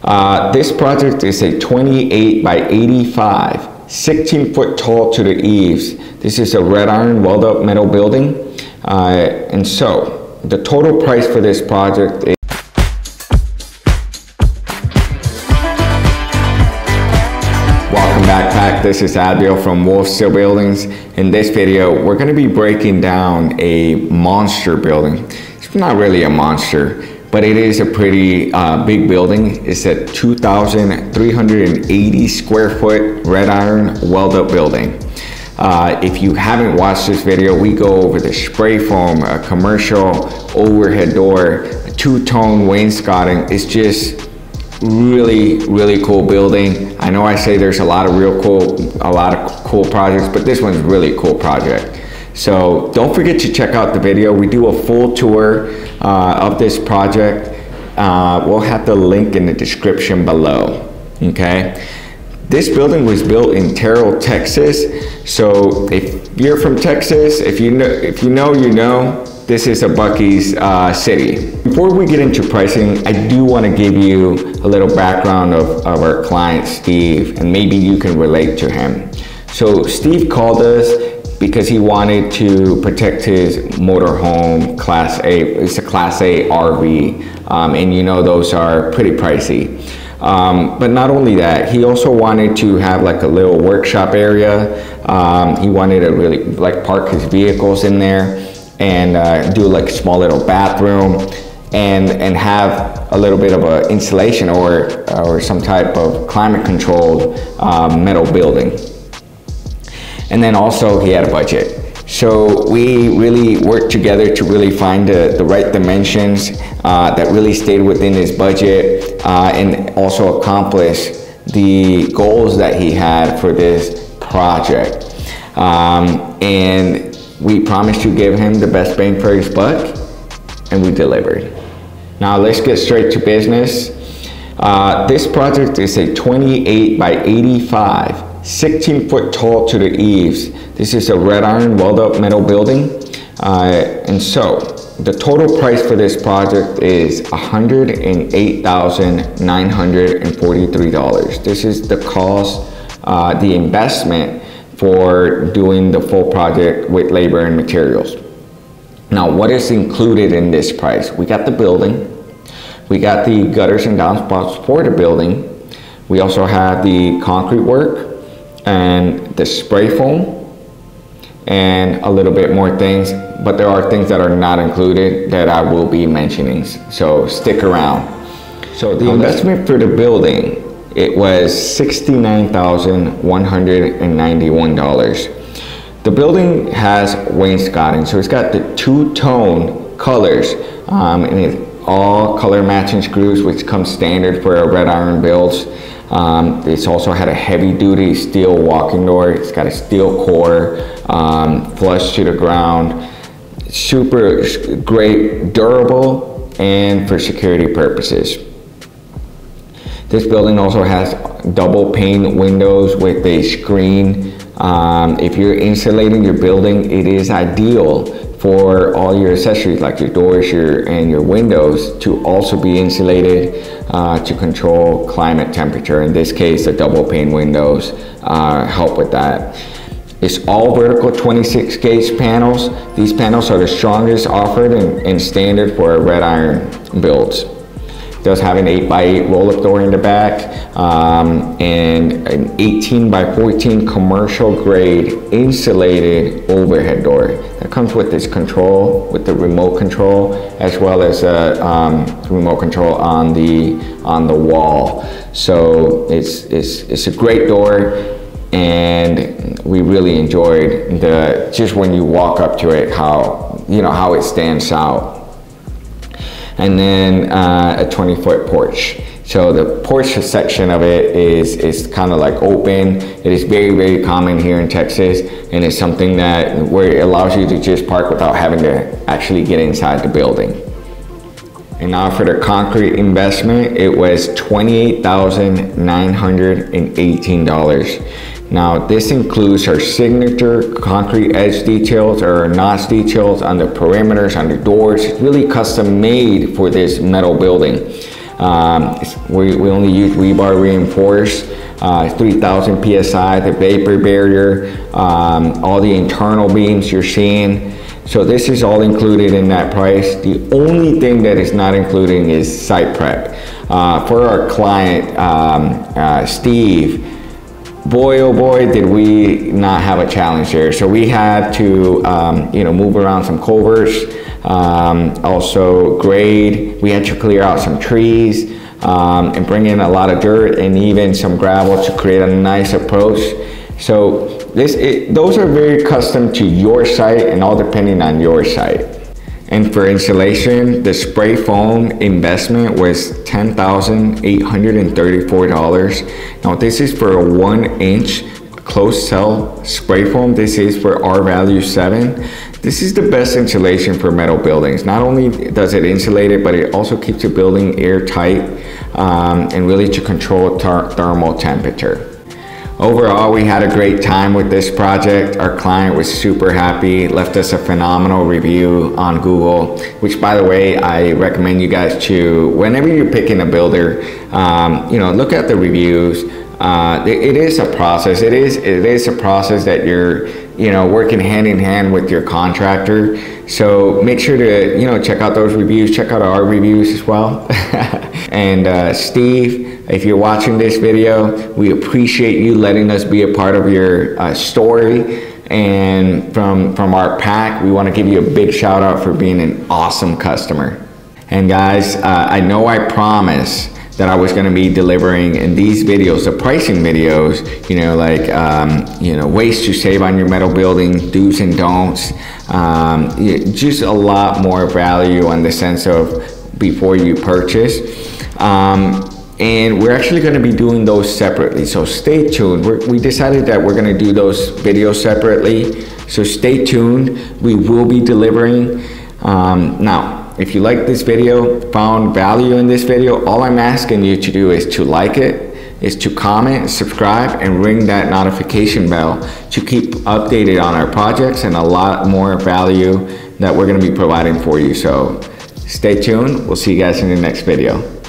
This project is a 28 by 85, 16-foot tall to the eaves. This is a red iron weld up metal building. And so the total price for this project is Welcome back. This is Adriel from WolfSteel Buildings. In this video, we're going to be breaking down a monster building. It's not really a monster, but it is a pretty big building. It's a 2,380 square foot red iron weld up building. If you haven't watched this video, we go over the spray foam, a commercial overhead door, a two-tone wainscoting. It's just really cool building. I know I say there's a lot of cool projects, but this one's really a cool project. So don't forget to check out the video. We do a full tour of this project. We'll have the link in the description below. Okay, this building was built in Terrell, Texas. So if you're from Texas, if you know, this is a Buc-ee's city. Before we get into pricing, I do want to give you a little background of our client, Steve, and maybe you can relate to him. So Steve called us because he wanted to protect his motorhome, Class A. It's a Class A RV, and you know those are pretty pricey. But not only that, he also wanted to have like a little workshop area. He wanted to really like park his vehicles in there and do like a small little bathroom and have a little bit of a insulation or some type of climate controlled metal building. And then also he had a budget. So we really worked together to really find the right dimensions that really stayed within his budget and also accomplish the goals that he had for this project. And we promised to give him the best bang for his buck, and we delivered. Now let's get straight to business. This project is a 28 by 85, 16-foot tall to the eaves. This is a red iron weld up metal building. And so the total price for this project is $108,943. This is the cost, the investment for doing the full project with labor and materials. Now, what is included in this price? We got the building, we got the gutters and downspouts for the building. We also have the concrete work and the spray foam and a little bit more things, but there are things that are not included that I will be mentioning, so stick around. So the investment for the building, it was $69,191. The building has wainscoting, so it's got the two-tone colors, and it's all color matching screws, which comes standard for a red iron builds. It's also had a heavy-duty steel walking door. It's got a steel core, flush to the ground. Super great, durable, and for security purposes. This building also has double pane windows with a screen. If you're insulating your building, it is ideal for all your accessories like your doors and your windows to also be insulated to control climate temperature. In this case, the double pane windows help with that. It's all vertical 26 gauge panels. These panels are the strongest offered and standard for red iron builds. It does have an 8x8 roll-up door in the back and an 18 by 14 commercial grade insulated overhead door that comes with this control, with the remote control, as well as a remote control on the wall. So it's a great door, and we really enjoyed just when you walk up to it, how it stands out. And then a 20-foot porch. So the porch section of it is kind of like open. It is very common here in Texas, and it's something where it allows you to just park without having to actually get inside the building. And now for the concrete investment, it was $28,918. Now this includes our signature concrete edge details or notch details on the perimeters, on the doors. It's really custom made for this metal building. We only use rebar reinforced, 3000 PSI, the vapor barrier, all the internal beams you're seeing. So this is all included in that price. The only thing that is not including is site prep. For our client, Steve, boy, oh boy, did we not have a challenge there. So we had to, move around some culverts, also grade. We had to clear out some trees, and bring in a lot of dirt and even some gravel to create a nice approach. So those are very custom to your site and all depending on your site. And for installation, the spray foam investment was $10,834. Now this is for a 1-inch closed cell spray foam. This is for R-value 7. This is the best insulation for metal buildings. Not only does it insulate it, but it also keeps the building airtight and really to control thermal temperature. Overall, we had a great time with this project. Our client was super happy, left us a phenomenal review on Google, which by the way, I recommend you guys to, whenever you're picking a builder, look at the reviews. It is a process. It is a process that you're, working hand in hand with your contractor. So make sure to, check out those reviews, check out our reviews as well. And Steve, if you're watching this video, we appreciate you letting us be a part of your story. And from our pack, we want to give you a big shout out for being an awesome customer. And guys, I know I promised that I was going to be delivering in these videos, the pricing videos, ways to save on your metal building, do's and don'ts, just a lot more value on the sense of before you purchase. And we're actually going to be doing those separately, so stay tuned. We decided that we're going to do those videos separately, so stay tuned. We will be delivering. Now, if you like this video, found value in this video, all I'm asking you to do is to like it, is to comment, subscribe, and ring that notification bell to keep updated on our projects and a lot more value that we're going to be providing for you. So stay tuned. We'll see you guys in the next video.